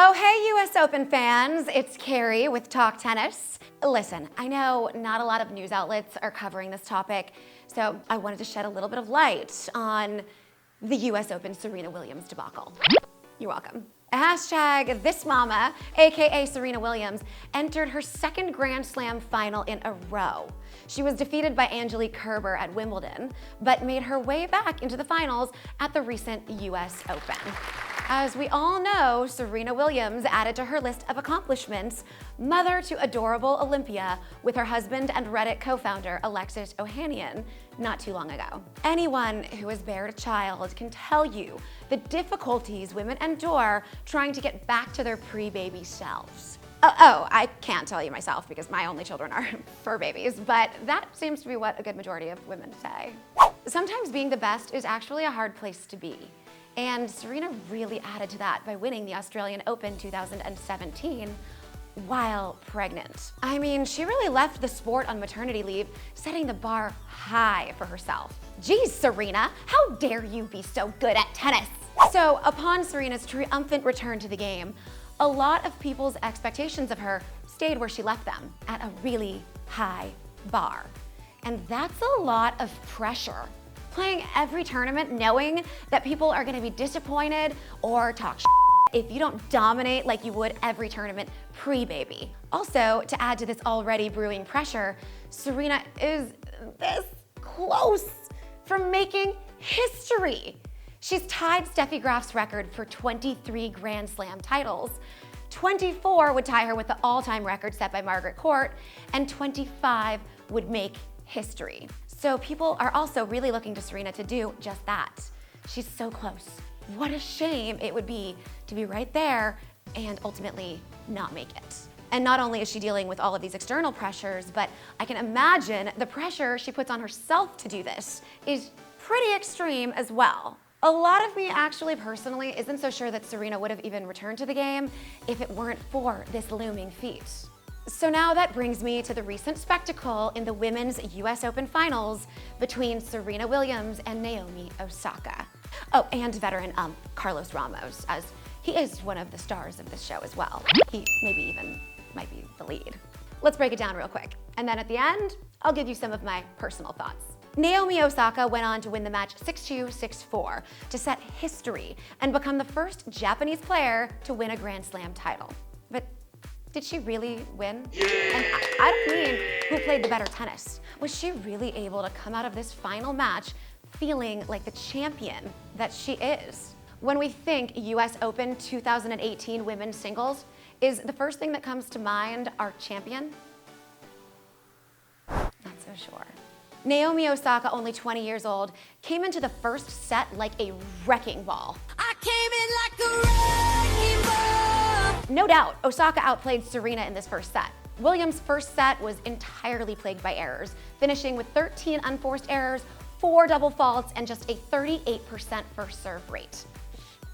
Oh, hey, US Open fans, it's Kerry with Talk Tennis. Listen, I know not a lot of news outlets are covering this topic, so I wanted to shed a little bit of light on the US Open Serena Williams debacle. You're welcome. Hashtag this mama, aka Serena Williams, entered her second Grand Slam final in a row. She was defeated by Angelique Kerber at Wimbledon, but made her way back into the finals at the recent US Open. As we all know, Serena Williams added to her list of accomplishments mother to adorable Olympia with her husband and Reddit co-founder Alexis Ohanian not too long ago. Anyone who has bared a child can tell you the difficulties women endure trying to get back to their pre-baby selves. Oh, I can't tell you myself because my only children are fur babies, but that seems to be what a good majority of women say. Sometimes being the best is actually a hard place to be. And Serena really added to that by winning the Australian Open 2017 while pregnant. I mean, she really left the sport on maternity leave, setting the bar high for herself. Geez, Serena, how dare you be so good at tennis? So upon Serena's triumphant return to the game, a lot of people's expectations of her stayed where she left them, at a really high bar. And that's a lot of pressure. Playing every tournament knowing that people are gonna be disappointed or talk if you don't dominate like you would every tournament pre-baby. Also, to add to this already brewing pressure, Serena is this close from making history. She's tied Steffi Graf's record for 23 Grand Slam titles. 24 would tie her with the all-time record set by Margaret Court, and 25 would make history. So people are also really looking to Serena to do just that. She's so close. What a shame it would be to be right there and ultimately not make it. And not only is she dealing with all of these external pressures, but I can imagine the pressure she puts on herself to do this is pretty extreme as well. A lot of me actually personally isn't so sure that Serena would have even returned to the game if it weren't for this looming feat. So now that brings me to the recent spectacle in the women's US Open finals between Serena Williams and Naomi Osaka. Oh, and veteran Carlos Ramos, as he is one of the stars of this show as well. He maybe even might be the lead. Let's break it down real quick. And then at the end, I'll give you some of my personal thoughts. Naomi Osaka went on to win the match 6-2, 6-4 to set history and become the first Japanese player to win a Grand Slam title. But did she really win? Yeah. And I don't mean who played the better tennis. Was she really able to come out of this final match feeling like the champion that she is? When we think US Open 2018 women's singles, is the first thing that comes to mind our champion? Not so sure. Naomi Osaka, only 20 years old, came into the first set like a wrecking ball. I came in like a wrecking ball. No doubt, Osaka outplayed Serena in this first set. Williams' first set was entirely plagued by errors, finishing with 13 unforced errors, 4 double faults, and just a 38% first serve rate.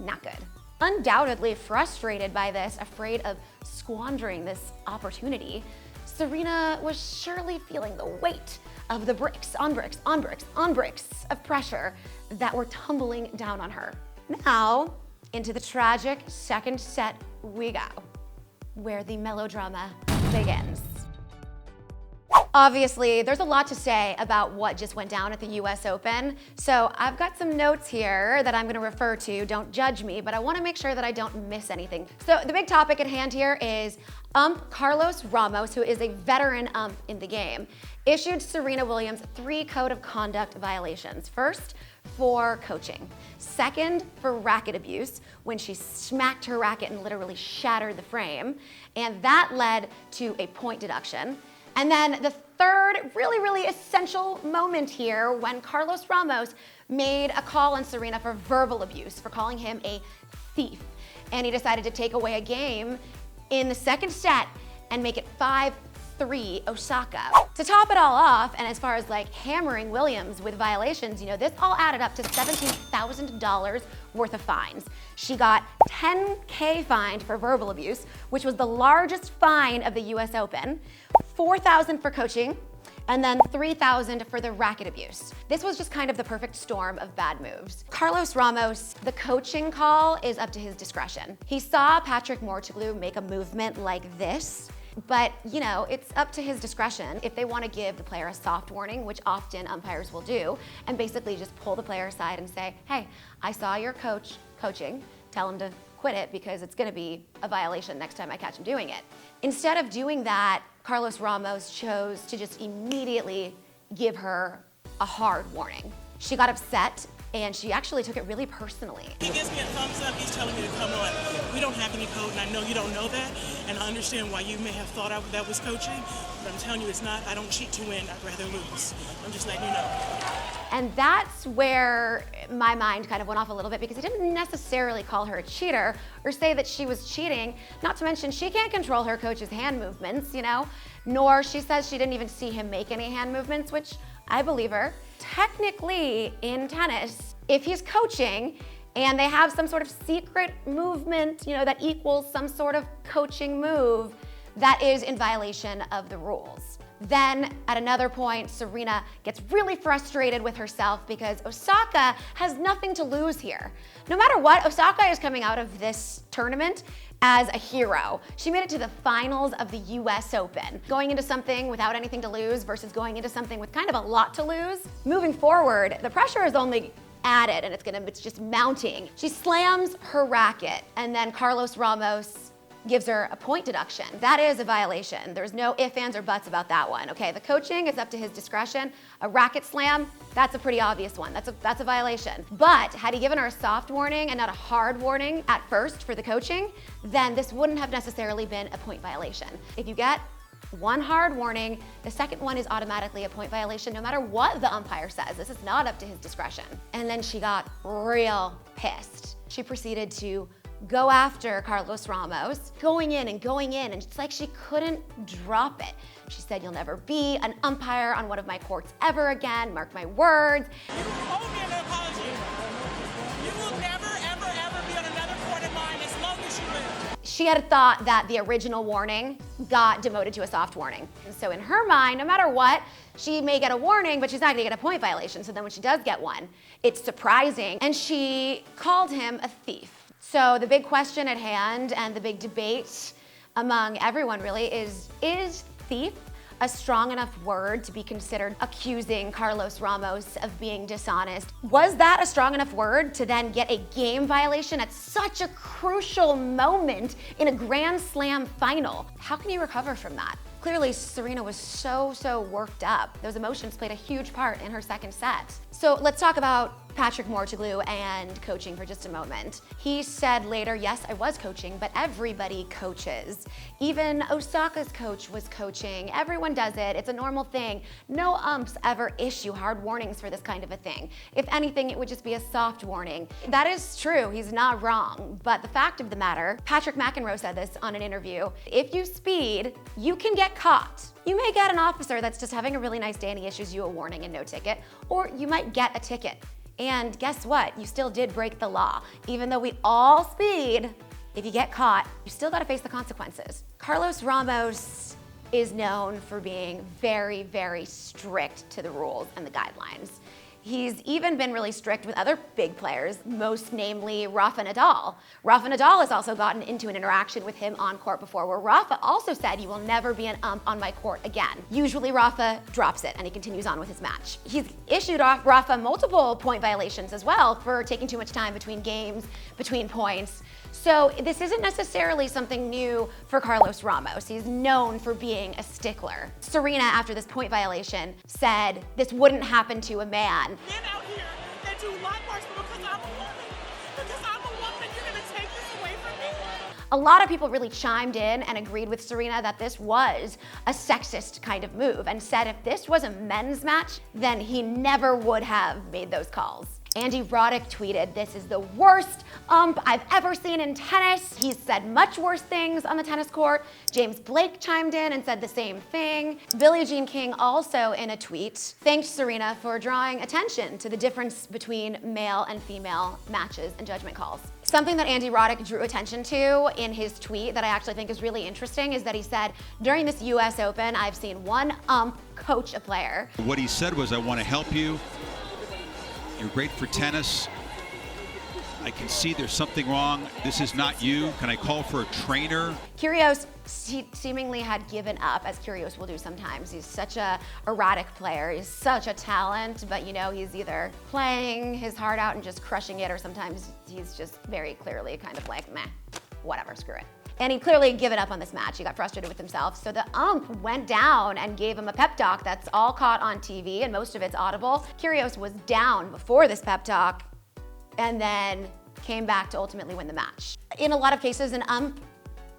Not good. Undoubtedly frustrated by this, afraid of squandering this opportunity, Serena was surely feeling the weight of the bricks on bricks on bricks on bricks of pressure that were tumbling down on her. Now, into the tragic second set we go, where the melodrama begins. Obviously, there's a lot to say about what just went down at the US Open, so I've got some notes here that I'm gonna refer to. Don't judge me, but I wanna make sure that I don't miss anything. So the big topic at hand here is Carlos Ramos, who is a veteran in the game, issued Serena Williams 3 code of conduct violations. First, for coaching. Second, for racket abuse, when she smacked her racket and literally shattered the frame, and that led to a point deduction. And then the third really essential moment here, when Carlos Ramos made a call on Serena for verbal abuse, for calling him a thief. And he decided to take away a game in the second set and make it 5-3 Osaka. To top it all off, and as far as like hammering Williams with violations, you know, this all added up to $17,000 worth of fines. She got $10K fined for verbal abuse, which was the largest fine of the US Open, $4,000 for coaching, and then $3,000 for the racket abuse. This was just kind of the perfect storm of bad moves. Carlos Ramos, the coaching call is up to his discretion. He saw Patrick Mouratoglou make a movement like this, but you know, it's up to his discretion if they want to give the player a soft warning, which often umpires will do, and basically just pull the player aside and say, hey, I saw your coach coaching, tell him to quit it because it's going to be a violation next time I catch him doing it. Instead of doing that, Carlos Ramos chose to just immediately give her a hard warning. She got upset and she actually took it really personally. He gives me a thumbs up, he's telling me to come on. We don't have any code, and I know you don't know that, and I understand why you may have thought that was coaching, but I'm telling you it's not. I don't cheat to win, I'd rather lose. I'm just letting you know. And that's where my mind kind of went off a little bit, because he didn't necessarily call her a cheater or say that she was cheating, not to mention she can't control her coach's hand movements, you know, nor she says she didn't even see him make any hand movements, which I believe her. Technically, in tennis, if he's coaching and they have some sort of secret movement, you know, that equals some sort of coaching move, that is in violation of the rules. Then at another point, Serena gets really frustrated with herself because Osaka has nothing to lose here. No matter what, Osaka is coming out of this tournament as a hero. She made it to the finals of the US Open. Going into something without anything to lose versus going into something with kind of a lot to lose. Moving forward, the pressure is only added and it's just mounting. She slams her racket and then Carlos Ramos gives her a point deduction. That is a violation. There's no ifs, ands, or buts about that one, okay? The coaching is up to his discretion. A racket slam, that's a pretty obvious one. That's a violation. But had he given her a soft warning and not a hard warning at first for the coaching, then this wouldn't have necessarily been a point violation. If you get one hard warning, the second one is automatically a point violation no matter what the umpire says. This is not up to his discretion. And then she got real pissed. She proceeded to go after Carlos Ramos, going in, and it's like she couldn't drop it. She said, "You'll never be an umpire on one of my courts ever again, mark my words." You owe me an apology. You will never, ever, ever be on another court of mine as long as you live. She had thought that the original warning got demoted to a soft warning. And so in her mind, no matter what, she may get a warning, but she's not gonna get a point violation. So then when she does get one, it's surprising. And she called him a thief. So the big question at hand and the big debate among everyone really is thief a strong enough word to be considered accusing Carlos Ramos of being dishonest? Was that a strong enough word to then get a game violation at such a crucial moment in a Grand Slam final? How can you recover from that? Clearly, Serena was so worked up. Those emotions played a huge part in her second set. So let's talk about Patrick Mouratoglou and coaching for just a moment. He said later, yes, I was coaching, but everybody coaches. Even Osaka's coach was coaching. Everyone does it. It's a normal thing. No umps ever issue hard warnings for this kind of a thing. If anything, it would just be a soft warning. That is true. He's not wrong. But the fact of the matter, Patrick McEnroe said this on an interview, if you speed, you can get caught. You may get an officer that's just having a really nice day and he issues you a warning and no ticket, or you might get a ticket. And guess what? You still did break the law. Even though we all speed, if you get caught, you still gotta face the consequences. Carlos Ramos is known for being very strict to the rules and the guidelines. He's even been really strict with other big players, most namely Rafa Nadal. Rafa Nadal has also gotten into an interaction with him on court before, where Rafa also said, "You will never be an ump on my court again." Usually Rafa drops it and he continues on with his match. He's issued Rafa multiple point violations as well for taking too much time between games, between points. So this isn't necessarily something new for Carlos Ramos. He's known for being a stickler. Serena, after this point violation, said this wouldn't happen to a man. Men out here that do lot worse because I'm a woman. Because I'm a woman, you're gonna take this away from me? A lot of people really chimed in and agreed with Serena that this was a sexist kind of move and said if this was a men's match, then he never would have made those calls. Andy Roddick tweeted, "This is the worst ump I've ever seen in tennis." He's said much worse things on the tennis court. James Blake chimed in and said the same thing. Billie Jean King also in a tweet thanked Serena for drawing attention to the difference between male and female matches and judgment calls. Something that Andy Roddick drew attention to in his tweet that I actually think is really interesting is that he said, during this US Open, I've seen one ump coach a player. What he said was, I want to help you. You're great for tennis. I can see there's something wrong. This is not you. Can I call for a trainer? Kyrgios seemingly had given up, as Kyrgios will do sometimes. He's such a erratic player. He's such a talent, but you know, he's either playing his heart out and just crushing it, or sometimes he's just very clearly kind of like, meh, whatever, screw it. And he'd clearly given up on this match. He got frustrated with himself. So the ump went down and gave him a pep talk that's all caught on TV, and most of it's audible. Kyrgios was down before this pep talk, and then came back to ultimately win the match. In a lot of cases, an ump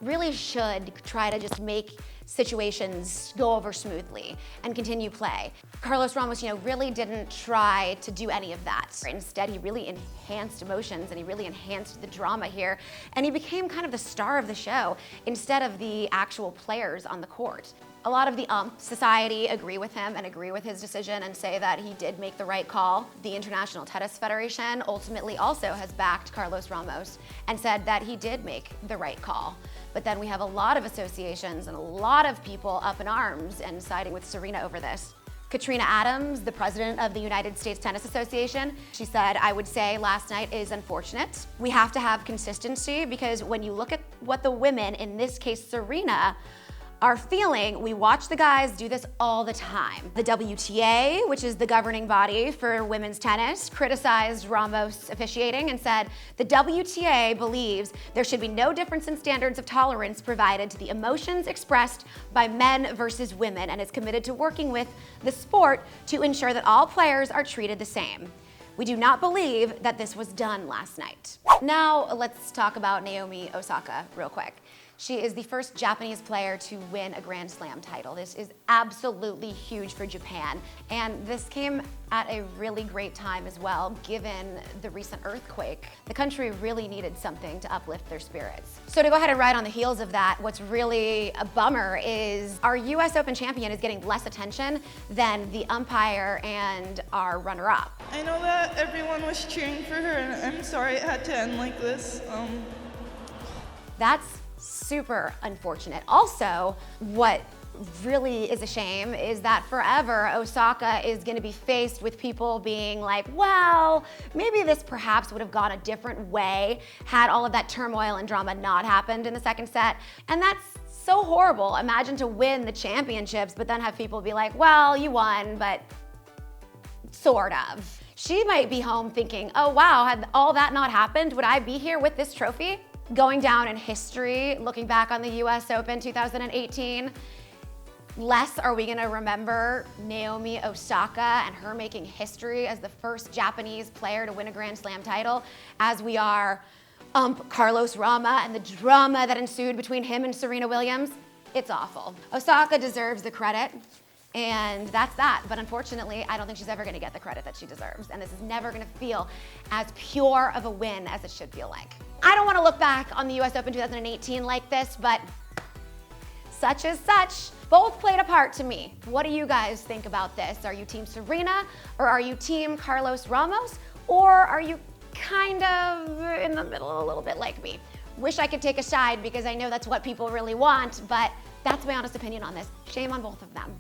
really should try to just make situations go over smoothly and continue play. Carlos Ramos, really didn't try to do any of that. Instead, he really enhanced emotions and he really enhanced the drama here, and he became kind of the star of the show instead of the actual players on the court. A lot of the ump society agree with him and agree with his decision and say that he did make the right call. The International Tennis Federation ultimately also has backed Carlos Ramos and said that he did make the right call. But then we have a lot of associations and a lot of people up in arms and siding with Serena over this. Katrina Adams, the president of the United States Tennis Association, she said, I would say last night is unfortunate. We have to have consistency, because when you look at what the women, in this case Serena, are feeling, we watch the guys do this all the time. The WTA, which is the governing body for women's tennis, criticized Ramos' officiating and said, the WTA believes there should be no difference in standards of tolerance provided to the emotions expressed by men versus women, and is committed to working with the sport to ensure that all players are treated the same. We do not believe that this was done last night. Now let's talk about Naomi Osaka real quick. She is the first Japanese player to win a Grand Slam title. This is absolutely huge for Japan, and this came at a really great time as well, given the recent earthquake. The country really needed something to uplift their spirits. So to go ahead and ride on the heels of that, what's really a bummer is our US Open champion is getting less attention than the umpire and our runner-up. I know that everyone was cheering for her, and I'm sorry it had to end like this. That's super unfortunate. Also, what really is a shame is that forever Osaka is going to be faced with people being like, well, maybe this perhaps would have gone a different way had all of that turmoil and drama not happened in the second set. And that's so horrible. Imagine to win the championships, but then have people be like, well, you won, but sort of. She might be home thinking, oh wow, had all that not happened, would I be here with this trophy? Going down in history, looking back on the US Open 2018, less are we gonna remember Naomi Osaka and her making history as the first Japanese player to win a Grand Slam title, as we are Carlos Rama and the drama that ensued between him and Serena Williams. It's awful. Osaka deserves the credit, and that's that. But unfortunately, I don't think she's ever gonna get the credit that she deserves, and this is never gonna feel as pure of a win as it should feel like. I don't want to look back on the US Open 2018 like this, but such is such. Both played a part to me. What do you guys think about this? Are you team Serena, or are you team Carlos Ramos, or are you kind of in the middle a little bit like me? Wish I could take a side, because I know that's what people really want, but that's my honest opinion on this. Shame on both of them.